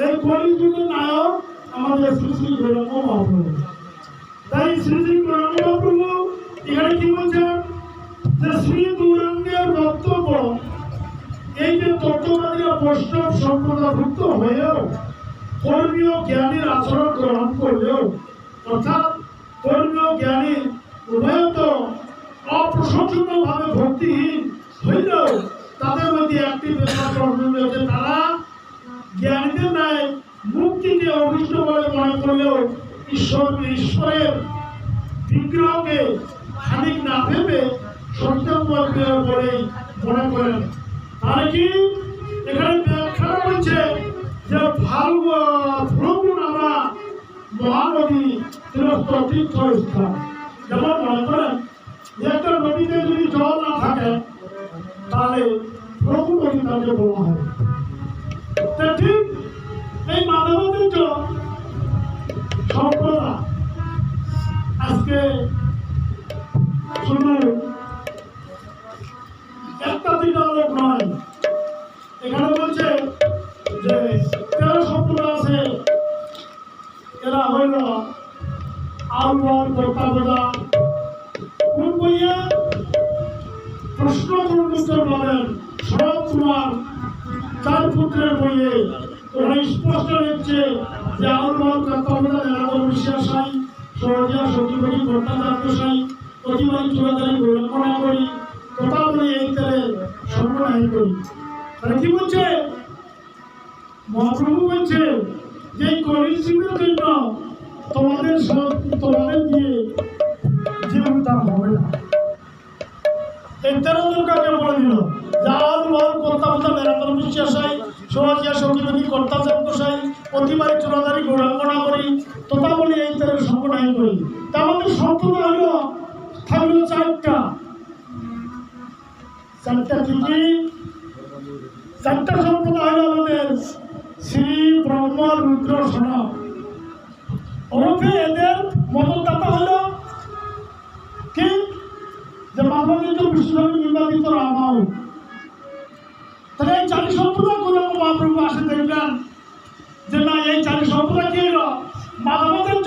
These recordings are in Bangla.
এই কলিযুগের নায়ক আমাদের শ্রী শ্রী গৌরাঙ্গ মহাপ্রভু। তাই শ্রী শ্রী গৌরাঙ্গ মহাপ্রভু এখানে কি বলছেন যে শ্রী গৌরাঙ্গের বক্তব্য, এই যে তত্ত্ববাদীরা বৈষ্ণব সম্প্রদায়ভুক্ত হয়েও ধর্মীয় জ্ঞানীর আচরণ গ্রহণ করলেও, অর্থাৎ ধর্মীয় জ্ঞানী উভয়ত অপ্রশংসনীয়ভাবে ভক্তিহীন হইলেও তাদের মধ্যে একটি ব্যাপার প্রয়োজন রয়েছে, তারা জ্ঞানীদের ন্যায় মুক্তিকে অভিষ্ট বলে মনে করলেও ঈশ্বরের বিগ্রহকে খানিক না ভেবে সত্যময় বলেই মনে করেন। তাহলে কি এখানে ব্যাখ্যা বলছে যে ফাল্গুন আমরা মহানদী তীরস্থ তীর্থস্থান, যেমন মনে করেন একটা নদীতে যদি জল না থাকে তাহলে ফাল্গুন নদী তাকে বলা হয়। ঠিক এই মানবাধিক সম্প্রদায় আজকে শুধু একটা দুইটা লোক নয়, এখানে বলছে যে 13 সম্প্রদায় আছে। এরা হইল আলবন কর্তাবোধা কোন বইয়ে প্রশ্ন উত্তর পাবেন শরৎ কুমার 4 পুত্রের বইয়ে। ওরা স্পষ্ট লিখছে যে আলবন কর্তাবোধা নিরাপদ বিশ্বাসাই সহজিয়া সত্যি কর্তাচার্যসাই প্রতিবারী চূড়াদারি গৌরক্ষণা করি কথা বলে এই তাদের সর্বনাশ করি। তারা কি বলছে? মহাপ্রভু বলছে যে কলিযুগের জন্য তোমাদের দিয়ে যে উদ্ধার হবে না। এই 13 জন কাকে বলে দিল? জাল বল কর্তাবোধা নিরাপদ বিশ্বাসাই সহজিয়া সত্যি কর্তাচার্যসাই প্রতিবারী চূড়াদারি গৌরক্ষণা করি তথা বলি এই তাদের সর্বনাশ করি। তা আমাদের সম্প্রদায় হলো থাকলো 4টা কি? 4টা সম্প্রদায় হলো আমাদের শ্রী ব্রহ্ম রুদ্র সনক। ওরফে এদের মদতদাতা হলো কি? যে মানবীয় বিশ্বধর্মী নির্বাচিত রামাও। তাহলে এই 4 সম্প্রদায় করে মহাপ্রভু আসে দেখলেন যে না, এই 4 সম্প্রদায় কি হলো? মানবতের।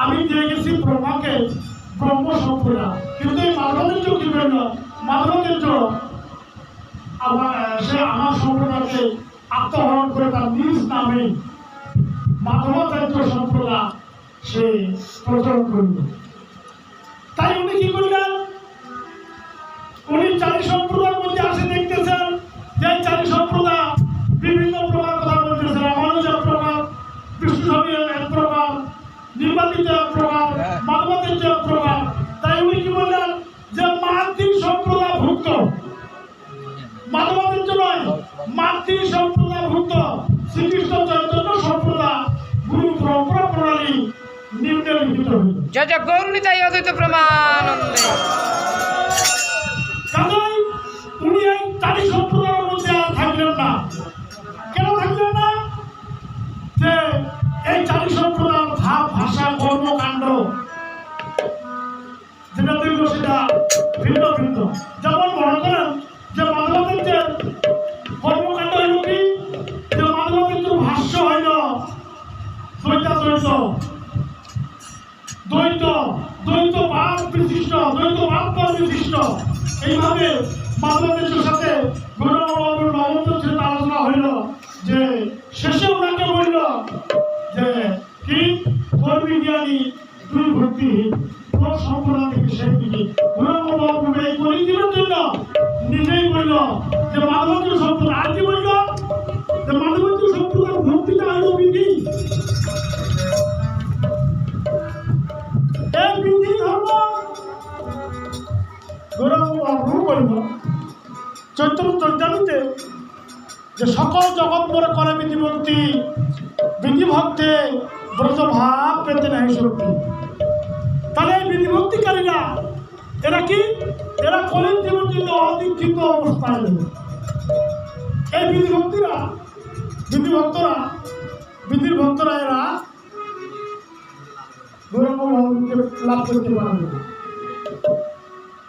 আমি দিয়ে গেছি ব্রহ্মাকে ব্রহ্ম সম্প্রদায়, কিন্তু এই মানবতের কি হলো? মানবতের সে আমার সম্প্রদায়কে আত্মহরণ করে তার নিজ নামে মাধবাচার্য সম্প্রদায় সে প্রচলন করল। তাই উনি কি করলেন? উনি 4 সম্প্রদায়ের মধ্যে আসে দেখতেছেন যে 4 সম্প্রদায় বিভিন্ন প্রকার কথা বলতেছে। রামানুজ এক প্রকার, বিষ্ণুস্বামী এক প্রকার, নির্বাচিত এক প্রকার, মাধবাচার্য এক প্রকার। তাই উনি কি বললেন যে মাতৃ সম্প্রদায় ভুক্ত, মাধবাচার্য নয়, মাতৃ সম্প্রদায় ভুক্ত শ্রীকৃষ্ণ চৈতন্য সম্প্রদায় গুরু পরম্পরা প্রণালী নিম্নে লিখিত হইল। জয় জয় গৌরনিতাই অদ্বৈত প্রমানন্দে। কাজেই উনি এই 4 সম্প্রদায়ের মধ্যে আর থাকলেন না। কেন থাকলেন না? যে এই 4 সম্প্রদায়ের ভাব, ভাষা, কর্মকাণ্ড যেটা দেখল সেটা ভিন্ন ভিন্ন। যেমন মনে করেন যে মাধবাচার্যের কর্মকাণ্ড হইল কি? যে মাধবাচার্যের ভাষ্য হইল দ্বৈত ভাব বিশিষ্ট, দ্বৈত ভাব বিশিষ্ট। এইভাবে মাধবাচার্যের সাথে গৌরবাবুর নবমদের আলোচনা হইল যে শেষে ওনাকে বলল যে কি কর্মী জ্ঞানী তুই ভক্তিহীন, তোর সম্প্রদায় থেকে সেই দিকে গৌরবাবু এই কলিযুগের জন্য নিজেই বলল যে মাধবাচার্য সম্প্রদায়। আর কি বলল? যে মাধবাচার্য সম্প্রদায়ের ভক্তিটা হইল বিধি। এই বিধি ধর্ম গৌরবাবু বলল চৈতন্য চৈতালিতে যে সকল জগৎ মরে করে বিধিভক্তি, বিধিভক্তে ব্রত ভাব পেতে নাই শক্তি। তাহলে এই বিধিভক্তিকারীরা এরা কি? এরা কলির জীবন জন্য অদীক্ষিত অবস্থায়। এই বিধির ভক্তরা এরা গৌরবাবুকে লাভ করতে পারবে।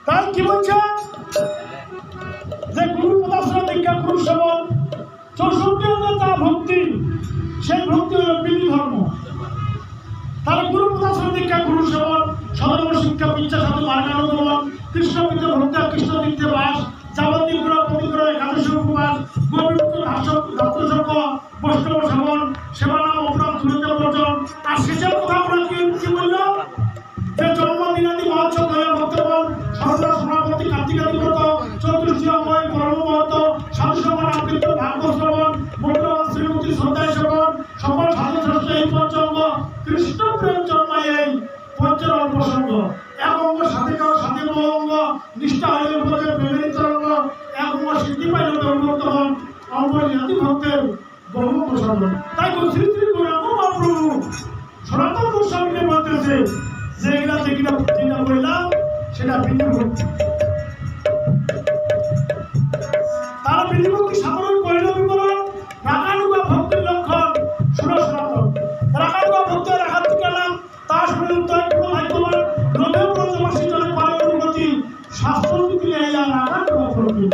তাই কি বলছে? যে গুরু উপাসনা দীক্ষা, গুরু সেবন 64 অঙ্গে যা ভক্তি, সেই ভক্তি হল বিধি ধর্ম। তাহলে গুরু প্রদর্শন দীক্ষা, গুরু সেবন, সদর্ম শিক্ষা, বিদ্যা সাধু মার্গানুগমন, কৃষ্ণ বিদ্যা ভক্তা, কৃষ্ণ তীর্থে বাস, যাবতী গ্রহ প্রতিগ্রহ, একাদশী উপবাস, গোবিন্দ দাত্রযজ্ঞ, বৈষ্ণব সেবন, সেবানাম অপরাধ তুলিতে বর্জন। আর শেষের কথা আমরা কি বললাম? যে জন্মদিনাদি মহোৎসব হয়ে ভক্তগণ সর্বদা সমাপত্তি কার্তিকাদি ব্রত, চতুর্থী অময় পরম মহত্ব, সাধু সমান আকৃত ভাগ্য শ্রবণ, মূল্যবান শ্রীমতী শ্রদ্ধায় সেবন, সকল সাধু শ্রেষ্ঠ এই পঞ্চঙ্গ, কৃষ্ণ প্রেম জন্মায় এই পঞ্চের অল্প সঙ্গ। এক অঙ্গ সাধিকা সাধি অঙ্গ, নিষ্ঠা হইলে উপরে প্রেমের তরঙ্গ, এক অঙ্গ সিদ্ধি পাইলে উন্নত হন, অঙ্গ জাতি ভক্তের বহু প্রসন্ন। তাই শ্রী শ্রী গৌরাঙ্গ মহাপ্রভু সনাতন গোস্বামীকে বলতেছে যে এগুলা যেটা বললাম সেটা বিধিভক্তি। তারা বিধিভক্তি সাধারণ করিল বিবরণ, রাগানুগা ভক্তির লক্ষণ সুর সনাতন। রাগানুগা ভক্তের রাগাত্মিকা নাম, তা শুনে উত্তর কোনো ভাগ্যবান, রোধেও ব্রজবাসী জনে পারে অনুমতি, শাস্ত্র দিলে এই রাগানুগা ভক্তি।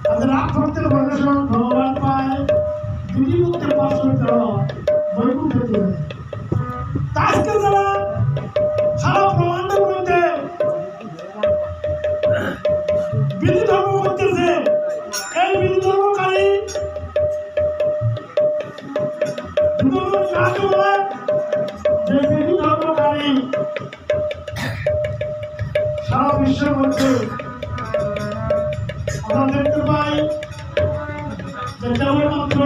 তাদের রাগ ভক্তের বর্ণসন ভগবান পায়, বিধিভক্তের পার্শ্বতে বৈকুণ্ঠে দেবে। আজকে যারা সারা ব্রহ্মাণ্ডের মধ্যে বিধি ধর্ম করতেছে, এই বিধি ধর্মকারী কাকে বলে? যে বিধি ধর্মকারী সারা বিশ্বের মধ্যে আমরা দেখতে পাই যে কেবলমাত্র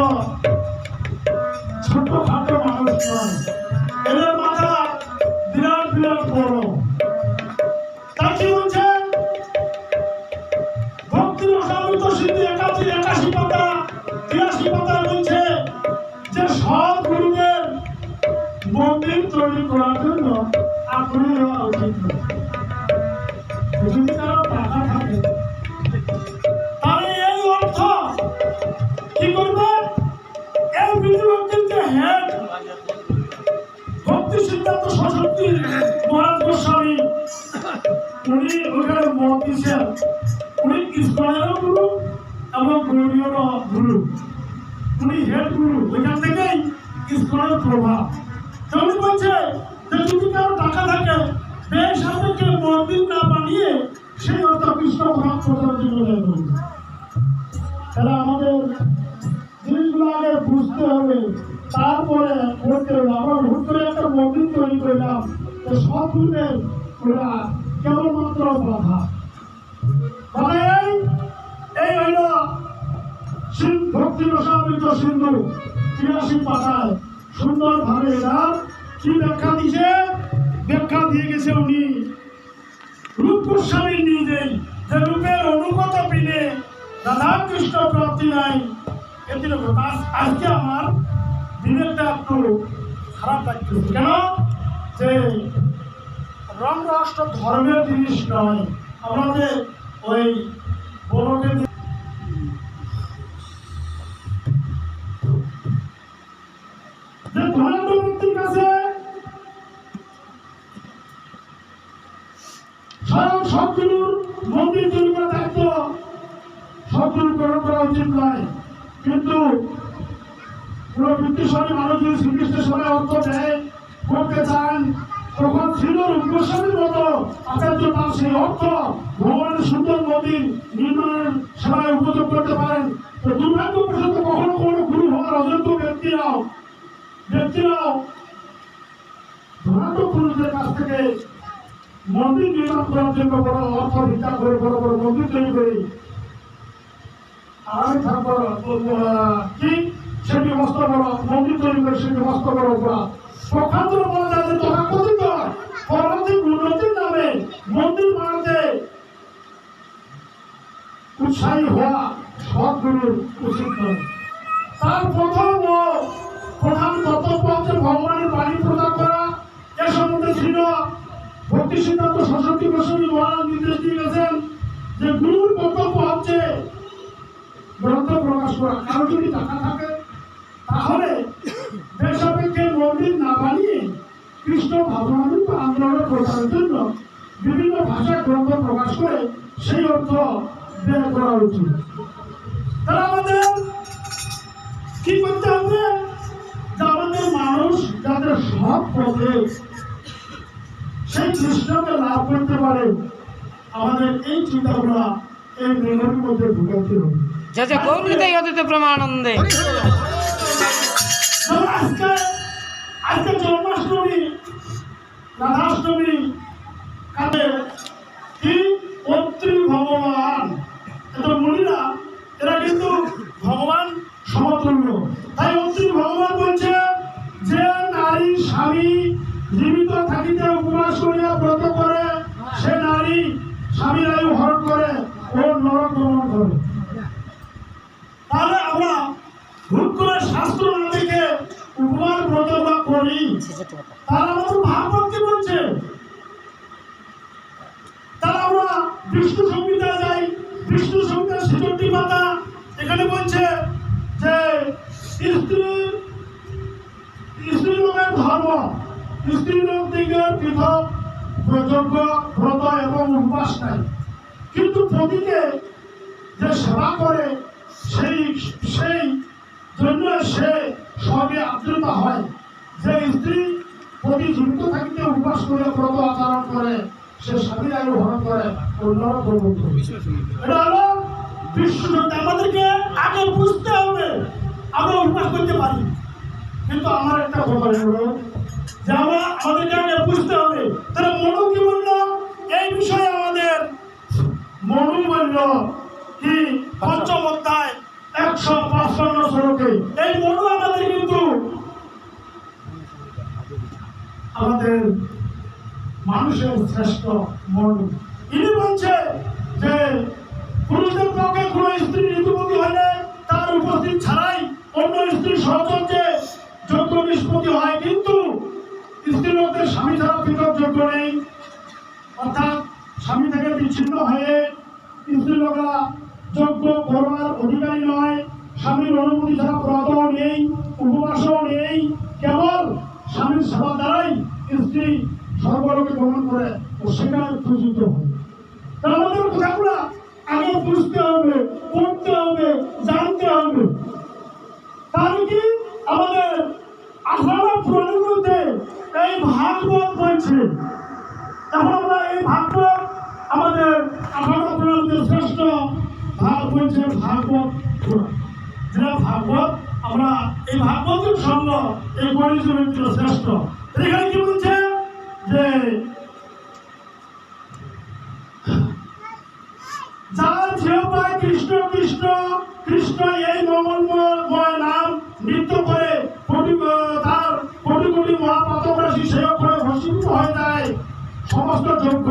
ছোটখাটো মানুষ নয়, এদের মাথা বিরাট বিরাট বড়। তাই কি বলছে? ভক্তি রসামৃত সিদ্ধি 81 পাতা 83 পাতা বলছে যে সব গুরুদের মন্দির তৈরি করার জন্য আগ্রহী হওয়া উচিত। যদি কারো টাকা থাকে তাহলে এই অর্থ কি করবে? এই বিধিভক্তির যে হেড ভক্তি সিদ্ধান্ত সরস্বতী মহারাজ গোস্বামী, উনি ওখানে মত দিয়েছেন। উনি ইস্কনেরও গুরু এবং গৌরীয়রও গুরু, উনি হেড গুরু। ওইখান থেকেই ইস্কনের প্রভাব। উনি বলছে যে যদি কারো টাকা থাকে বেসাপেক্ষে মন্দির না বানিয়ে সেই অর্থ কৃষ্ণ ভাব প্রচারের জন্য ব্যয় করবে। তাহলে আমাদের জিনিসগুলো আগে বুঝতে হবে, তারপরে করতে হবে। আমরা হুট করে একটা মন্দির তৈরি করলাম, তো সব গুণের ওরা কেবলমাত্র বাধা। মানে এই হইল ভক্তি রসামৃত সিন্ধু 83 পাতায় সুন্দরভাবে এরা কি ব্যাখ্যা দিছে? ব্যাখ্যা দিয়ে গেছে উনি রূপ গোস্বামী নিজেই, যে রূপের অনুগত বিনে রাধা কৃষ্ণ প্রাপ্তি নাই। আজকে আমার দিনেরটা একটু খারাপ লাগতেছে। কেন? যে রং রাষ্ট্র ধর্মের জিনিস নয়। আমরা যে ওই বড়কে যে ধনাঢ্য ব্যক্তির কাছে স্বয়ং সদ্গুরুর মন্দির তৈরি করা দায়িত্ব সদ্গুরু গ্রহণ করা উচিত নয়। কিন্তু পুরো বৃত্তিশালী মানুষ যদি শ্রীকৃষ্ণের সঙ্গে অর্থ দেয় করতে চান, তখন ছিল রূপগোস্বামীর মতো আচার্য তার সেই অর্থ ভগবানের সুন্দর মন্দির নির্মাণের সেবায় উপযোগ করতে পারেন। তো দুর্ভাগ্যবশত কখনো কোনো গুরু হওয়ার অযোগ্য ব্যক্তিরাও ধনাঢ্য পুরুষদের কাছ থেকে মন্দির নির্মাণ করার জন্য বড় অর্থ ভিক্ষা করে বড় বড় মন্দির তৈরি করে আমি থাকবো কি সেটি মস্ত বড় মন্দির তৈরি করে সেটি মস্ত বড় অপরাধ। পক্ষান্তর বলা যায় যে তথাকথিত পরবর্তী উন্নতির নামে মন্দির বানাতে উৎসাহী হওয়া সদ্গুরুর উচিত নয়। তার প্রথম ও প্রধান কর্তব্য হচ্ছে ভগবানের বাণী প্রদান করা। এ সম্বন্ধে ছিল ভক্তি সিদ্ধান্ত সরস্বতী গোস্বামী মহারাজ নির্দেশ দিয়ে গেছেন যে গুরুর কর্তব্য হচ্ছে গ্রন্থ প্রকাশ করা। কারো যদি টাকা থাকে তাহলে বেসাপেক্ষে মন্দির না বানিয়ে কৃষ্ণ ভাবনামৃত আন্দোলন প্রচারের জন্য বিভিন্ন ভাষায় গ্রন্থ প্রকাশ করে সেই অর্থ ব্যয় করা উচিত। তারা আমাদের সব পথে সেই কৃষ্ণকে লাভ করতে পারে, আমাদের এই চিন্তাগুলা এই মেঘের মধ্যে ঢুকাতে হবে। জয় জয় গৌরীতাই অদ্বৈত প্রেমানন্দে। যেমন আজকে জন্মাষ্টমী, রাধাষ্টমী, কাদের কি অত্রি ভগবান, এত মুনিরা এরা কিন্তু ভগবান সমতুল্য। তাই অত্রি ভগবান বলছে যে নারী স্বামী জীবিত থাকিতে উপবাস করিয়া ব্রত করে, সে নারী স্বামীর আয়ু হরণ করে ও নরক গমন করে। তাহলে আমরা ভুল করে শাস্ত্র না দেখে উপবাস ব্রত বা করি, তারা আমাদের ভাগবত কি বলছে? তারা আমরা বিষ্ণু সংহিতায় যাই, বিষ্ণু সংহিতার ৬৬ পাতা, এখানে বলছে যে স্ত্রী লোকের ধর্ম, স্ত্রী লোক দিকের পৃথক যজ্ঞ, ব্রত এবং উপবাস নাই, কিন্তু পতিকে যে সেবা করে সেই জন্য সে সবে আদ্রতা হয়। যে স্ত্রী পতি জীবিত থাকিতে উপবাস করে ব্রত আচরণ করে, সে স্বামীর আয়ু হরণ করে, অন্যরা গ্রহণ করে। এটা হলো বিশ্ব সত্য। আমাদেরকে আগে বুঝতে হবে আমরা উপবাস করতে পারি, কিন্তু আমার একটা কথা হলো যে আমাদেরকে আগে বুঝতে হবে। তাহলে মনু কি বলল এই বিষয়ে? আমাদের মনু বলল কি পঞ্চম অধ্যায় ১৫৫ শ্লোকে, এই মনু আমাদের কিন্তু আমাদের মানুষের শ্রেষ্ঠ মনু। ইনি বলছে যে পুরুষদের পক্ষে কোনো স্ত্রী ঋতুপতি হলে তার উপস্থিত ছাড়াই অন্য স্ত্রীর সহচর্যে যোগ্য নিষ্পত্তি হয়, কিন্তু স্ত্রী লোকদের স্বামী ছাড়া পৃথক যোগ্য নেই। অর্থাৎ স্বামী থেকে বিচ্ছিন্ন হয়ে স্ত্রী লোকরা যোগ্য করবার অধিকারী নয়। স্বামীর অনুমতি ছাড়া ব্রতও নেই, উপবাসও নেই, কেবল স্বামীর সেবা দ্বারাই স্ত্রী সর্বলোকে গমন করে ও সেখানে পূজিত হয়। আমাদের কথাগুলো আগে বুঝতে হবে, পড়তে হবে, জানতে হবে। তাহলে কি আমাদের 18 পুরাণের মধ্যে এই ভাগবত বলছে। এখন আমরা এই ভাগবত আমাদের 18 পুরাণের মধ্যে শ্রেষ্ঠ ভাগ বলছে ভাগবত পুরাণ। যেটা ভাগবত আমরা এই ভাগবতের সঙ্গ এই গণিত শ্রেষ্ঠ। এখানে কি বলছে যে যার ঝিও পায় কৃষ্ণ কৃষ্ণ কৃষ্ণ এই মঙ্গলময় নাম নৃত্য করে তার কোটি কোটি মহাপাতক রাশি সে করে ভস্মীভূত হয়ে যায় সমস্ত যজ্ঞ,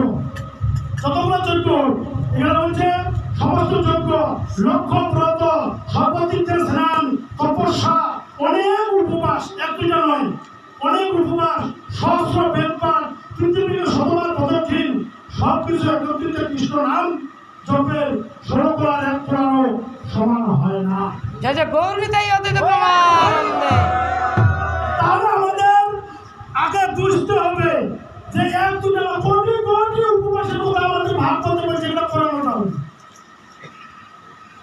যতগুলো যজ্ঞ এখানে বলছে সমস্ত যজ্ঞ, লক্ষ্য ব্রত, সর্বতীর্থের স্নান, তপস্যা, অনেক উপবাস, একটিটা নয়, অনেক উপবাস, সহস্র বেদপাঠ, পৃথিবীকে শতবার পদক্ষিণ, সবকিছু একত্রিত কৃষ্ণ নাম জপের 16 করার 1 করারও সমান হয় না। জয় জয় গৌরীতাই অদ্বৈত প্রেমানন্দে। তাহলে আমাদের আগে বুঝতে হবে যে 1-2 কোটি কোটি উপবাসের কথা আমাদের ভাগ করতে হবে, যেগুলো করানো না হবে।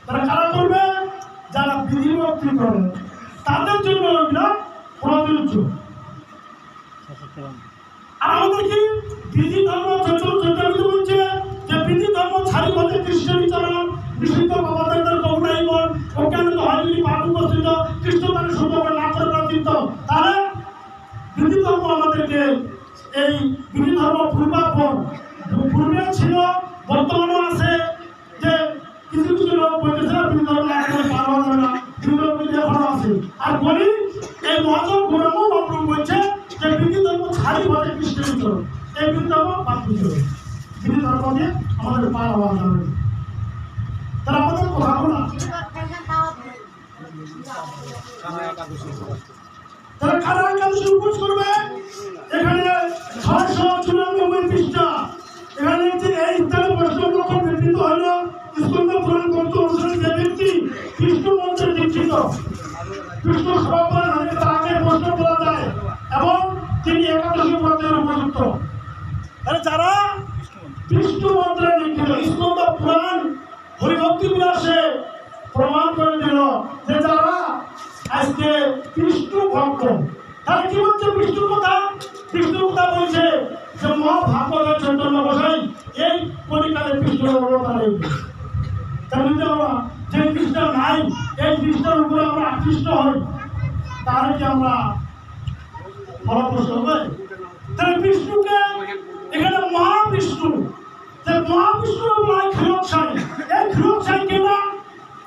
তারা কারা করবে? যারা বিধিভক্তি করে, তাদের জন্য ওইগুলো প্রযোজ্য। আর আমাদের কি বিধি ধর্ম চৈতন্য বলছে যে বিধি ধর্ম ছাড়ি পথে কৃষ্ণ বিচরণ, নিষিদ্ধ বাবাদের কবুনাই বল, অজ্ঞান হয়নি পাপ উপস্থিত, কৃষ্ণ তার সুন্দর না করে প্রার্থিত। তাহলে বিধি ধর্ম আমাদেরকে এই বিধি ধর্ম পূর্বাপর পূর্বে ছিল, বর্তমানেও আছে। যে কিছু কিছু লোক বলতেছে না বিধি ধর্ম একেবারে পার হওয়া যাবে না, বিধি ধর্ম এখনো আছে। আর বলি এই মহাজন গৌরাঙ্গ মহাপ্রভু বলছে যে বিধি ধর্ম ছাড়ি পথে কৃষ্ণ বিচরণ, এই বিধি ধর্ম পাপ বিচরণ, বিধি ধর্ম দিয়ে আমাদের পার হওয়া যাবে না। তারা আমাদের কথা বলা তারা কারা একাদশী উপোস করবে। এখানে 694 পৃষ্ঠা, এখানে এই স্থানে প্রশ্ন লক্ষ্য বিবৃত হইল স্কন্দ পুরাণ গ্রন্থ অনুসারে যে ব্যক্তি কৃষ্ণ মন্ত্রে দীক্ষিত, কৃষ্ণ সভাপতি হলে তার আগে প্রশ্ন করা যায় এবং তিনি একাদশী ব্রতের উপযুক্ত। যারা কৃষ্ণ মন্ত্রে দীক্ষিত, স্কন্দ পুরাণ হরিভক্তি বিলাসে প্রমাণ করে দিল যে যারা আজকে কৃষ্ণ ভক্ত, তারা কি বলছে? কৃষ্ণ কথা কৃষ্ণতা বলছে যে মহাভাগবত চৈতন্য গোসাই এই কলিকালে কৃষ্ণের অবতার হয়েছে। তাহলে আমরা যে কৃষ্ণ নাই এই কৃষ্ণের উপরে আমরা আকৃষ্ট হই তাহলে কি আমরা ফলপ্রসূ হবে? তাহলে বিষ্ণুকে এখানে মহাবিষ্ণু, যে মহাবিষ্ণুর উপরে ক্ষীরোৎসাই, এই ক্ষীরোৎসাই কেনা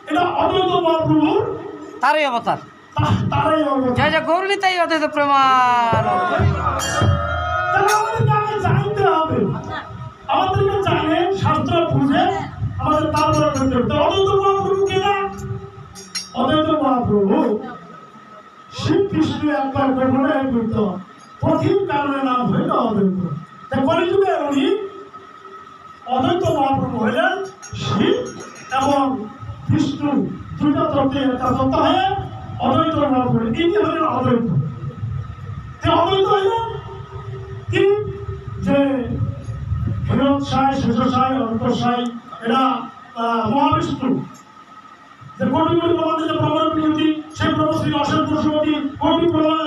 এটা অদ্বৈত মহাপ্রভুর তারই অবতার। তারাই অবতার। জয় জয় গৌরীতাই অদ্বৈত প্রমাণ। তাহলে আমাদেরকে আগে জানতে হবে, আমাদেরকে জানে শাস্ত্র বুঝে আমাদের তারপরে করতে হবে। তো অদ্বৈত মহাপ্রভু কেনা? অদ্বৈত মহাপ্রভু শিব বিষ্ণু একবার কখনো একত্রিত, প্রথম কারণে নাম হইল অদ্বৈত। তাই কলিযুগে উনি অদ্বৈত মহাপ্রভু হইলেন শিব এবং বিষ্ণু দুইটা তত্ত্বে একটা তত্ত্ব হয়ে অদ্বৈত মহাপ্রভু, ইনি হলেন অদ্বৈত। অদ্বৈত হইলেন কি যে হিরোৎসাই, শেষসাই, অন্তঃসাই এরা মহাবিষ্ণু। যে কোটি কোটি প্রমাণ যে প্রমাণ বিরোধী সেই প্রবশ্রী অশেষ বসুমতী কোটি প্রমাণ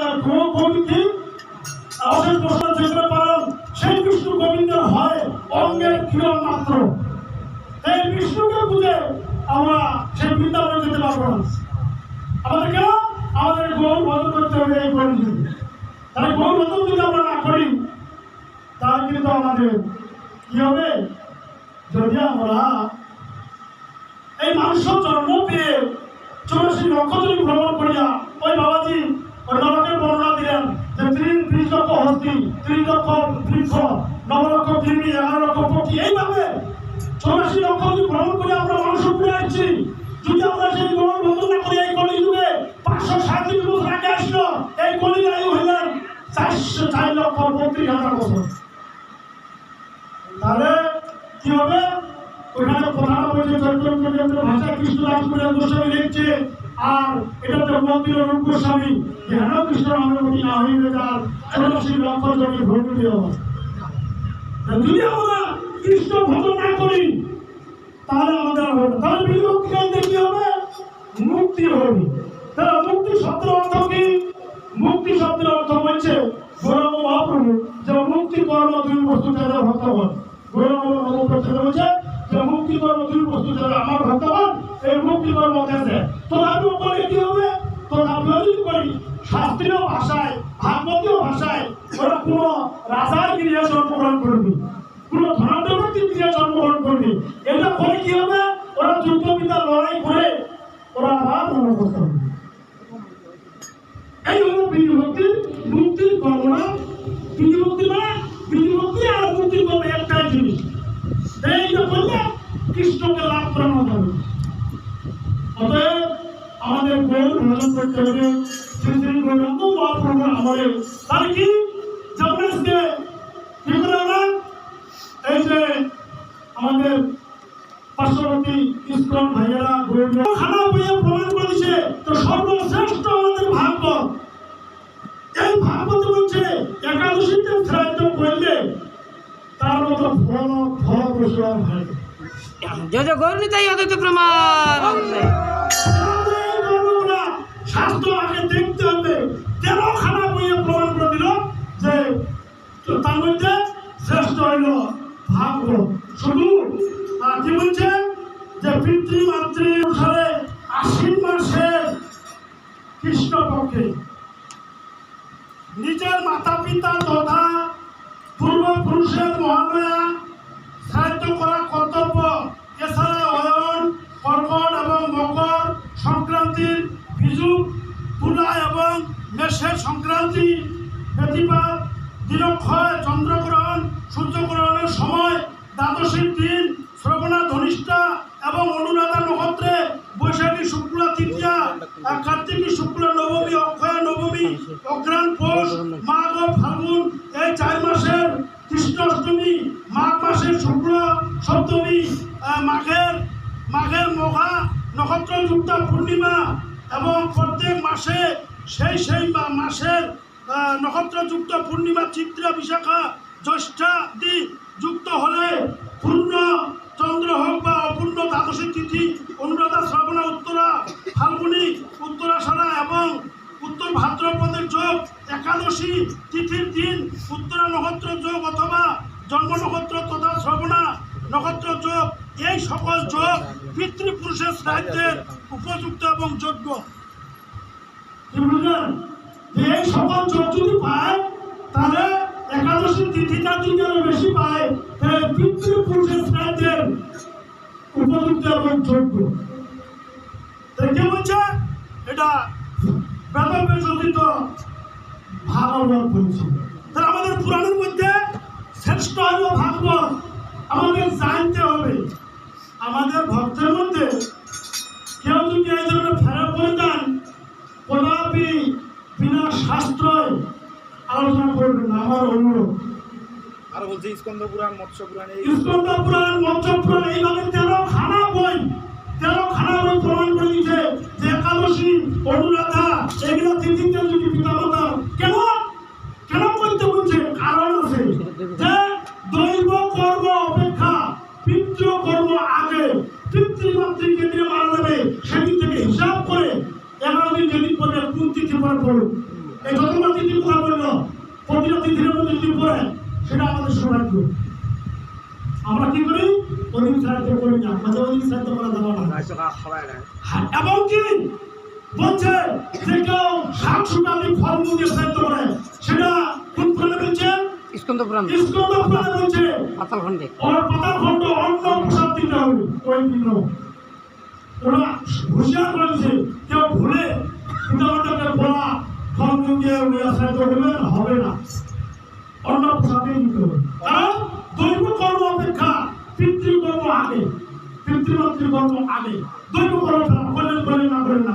কবিকে অশেষ বসু যেগুলো পালন সেই বিষ্ণু গোবিন্দের হয় অঙ্গের কিরণ মাত্র। এই বিষ্ণুকে বুঝে আমরা সেই বৃন্দাবনে যেতে পারবো না। আমাদের কেন? আমাদের গৌর ভজন করতে হবে এই কলিযুগে। তাহলে গৌর ভজন যদি আমরা না করি তাহলে কিন্তু আমাদের কি হবে? যদি আমরা এই মানুষ জন্ম পেয়ে 84 নক্ষত্র ভ্রমণ করিয়া ওই বাবাজি ওই নরকের বর্ণনা দিলেন যে 30 লক্ষ হস্তি, 30 লক্ষ বৃক্ষ, 9 লক্ষ কৃমি, 11 লক্ষ পক্ষী, এইভাবে 84 নক্ষত্র ভ্রমণ করে আমরা মানুষ উপরে আসছি। যদি আমরা সেই গৌর ভজন না করি এই কলিযুগে 537 বছর আগে আসলো, এই কলির আয়ু হইলেন 4 লক্ষ 32,000 বছর। তাহলে কি হবে? ওখানে প্রধান বলছে চৈতন্য ভাষা কৃষ্ণদাস করে গোস্বামী লিখছে, আর এটা তো মন্দির রূপ গোস্বামী হেন কৃষ্ণ নামের না হইবে যার 84 লক্ষ জমি ভ্রমণ দেওয়া। যদি আমরা কৃষ্ণ ভজন না করি তাহলে আমাদের হবে না। তাহলে বিভক্তি কালতে কি হবে? মুক্তি হবে। তাহলে মুক্তি শব্দের অর্থ কি? মুক্তি শব্দের অর্থ বলছে গৌরাঙ্গ মহাপ্রভু যে মুক্তি কর্ম দুই বস্তু যারা ভক্তগণ, গৌরাঙ্গ মহাপ্রভু বলছে যে মুক্তি কর্ম দুই বস্তু যারা আমার ভক্তগণ এই মুক্তি কর্ম দেশে। তো আমি বলে কি হবে? তো আমি যদি করি শাস্ত্রীয় ভাষায়, ভাগবতীয় ভাষায় ওরা কোনো রাজার গৃহে জন্মগ্রহণ করবে, কোনো ধনাঢ্য ব্যক্তির গৃহে জন্মগ্রহণ করবে। এটা করে কি হবে? ওরা যুদ্ধবিদ্যা লড়াই করে ওরা আবার মনে করতে হবে। এই হলো বিধিভক্তি। মুক্তির কর্মরা বিধিভক্তি মানে বিধিভক্তি আর মুক্তির কর্ম একটাই জিনিস। এইটা করলে কৃষ্ণকে লাভ করানো যাবে। অতএব আমাদের গৌর ভজন করতে হবে শ্রী শ্রী গৌরাঙ্গ মহাপ্রভুর আমলে। তার কি যেমন আজকে কি করে আমরা এই যে আমাদের পার্শ্ববর্তী ইস্কন ভাইয়েরা খানা বইয়ে প্রমাণ করে দিচ্ছে তো সর্বশ্রেষ্ঠ আমাদের ভাগবত। এই ভাগবত বলছে একাদশীতে শ্রাদ্ধ করলে তার মতো ফলপ্রসূ হয়। জয় জয় গৌরীতাই অদ্বৈত প্রমাণ। শাস্ত্র আগে দেখতে হবে। 13 খানা বইয়ে প্রমাণ করে দিল যে তার মধ্যে শ্রেষ্ঠ হইল ভাগবত। শুধু কি বলছে যে পিতৃমাতৃ অনুসারে আশ্বিন মাসের কৃষ্ণপক্ষে নিজের মাতা পিতা তথা পূর্বপুরুষের মহালয়া শ্রাদ্ধ করা কর্তব্য। এছাড়া অয়ন, কর্কট এবং মকর সংক্রান্তির বিজুক, তুলা এবং মেষের সংক্রান্তি, ব্যতিপাত, দিনক্ষয়, চন্দ্রগ্রহণ, সূর্যগ্রহণের সময়, দ্বাদশীর দিন, শ্রবণা ধনিষ্ঠা এবং অনুরাধা নক্ষত্রে, বৈশাখী শুক্লা তৃতীয়া, কার্তিকী শুক্লা নবমী, অক্ষয়া নবমী, অগ্রাণ পৌষ, মাঘ ও ফাল্গুন এই 4 মাসের কৃষ্ণাষ্টমী, মাঘ মাসের শুক্ল সপ্তমী, মাঘের মঘা নক্ষত্রযুক্ত পূর্ণিমা এবং প্রত্যেক মাসে সেই মাসের নক্ষত্রযুক্ত পূর্ণিমা, চিত্রা, বিশাখা, জ্যৈষ্ঠাদি যুক্ত হলে পূর্ণ চন্দ্র হোক বা অপূর্ণ দ্বাদশী তিথি, অনুরাধা, শ্রাবণা, উত্তরা ফাল্গুনী, উত্তরাষাঢ়া এবং উত্তর ভাদ্রপদের যোগ, একাদশ একাদশী তিথির দিন উত্তরা নক্ষত্র যোগ অথবা জন্ম নক্ষত্র তথা শ্রবণা নক্ষত্র যোগ, এই সকল যোগ পিতৃপুরুষের শ্রাদ্ধের উপযুক্ত এবং যোগ্য। কি বুঝলেন? যে এই সকল যোগ যদি পায় তাহলে একাদশী তিথিটা যদি আরো বেশি পায় তাহলে পিতৃপুরুষের শ্রাদ্ধের উপযুক্ত এবং যোগ্য। তাই কে বলছে? এটা বেদব্য যোজিত ভাগবত বলছে। তাহলে আমাদের পুরাণের মধ্যে শ্রেষ্ঠ হল ভাগবত। আমাদের জানতে হবে আমাদের ভক্তের মধ্যে কেউ যদি এই ধরনের ফেরা পড়ে যান কদাপি বিনা শাস্ত্রয় আলোচনা করবেন না, আমার অনুরোধ। আর বলছে স্কন্দ পুরাণ, মৎস্য পুরাণ, স্কন্দ পুরাণ, মৎস্য পুরাণ এইভাবে 13 খানা বই প্রমাণ করে দিচ্ছে যে একাদশী, অনুরাধা এগুলো তিথিতে যদি পিতামাতা কেন কেন করতে বলছে? কারণ আছে যে দৈব কর্ম অপেক্ষা পিতৃ কর্ম আগে। পিতৃমাতৃকে দিয়ে মারা যাবে সেদিন থেকে হিসাব করে 11 দিন যেদিন পরে কোন তিথি পরে পড়ুন। এই যতগুলো তিথির কথা বললো প্রতিটা তিথির মধ্যে যদি পড়ে সেটা আমাদের সৌভাগ্য। আমরা কি করি? অধিক সাহায্য করি না, মাঝে অধিক সাহায্য করা যাবে না। এবং কি বলছে যে কেউ শাক সুপারি ফলমূল দিয়ে সাহায্য করে, সেটা কোন পুরাণে বলছে? স্কন্দ পুরাণ, স্কন্দ পুরাণে বলছে পাতালখণ্ডে পাতালখণ্ড অন্ন প্রসাদ দিতে হবে ওই দিন। ওরা হুঁশিয়ার করেছে কেউ ভুলে পিতামাতাকে বলা ফলমূল দিয়ে সাহায্য করবে হবে না, অন্ন প্রসাদই দিতে হবে। কারণ দৈব কর্ম অপেক্ষা পিতৃকর্ম আগে, পিতৃমাতৃকর্ম আগে। দৈব কর্ম করলেন না করেন না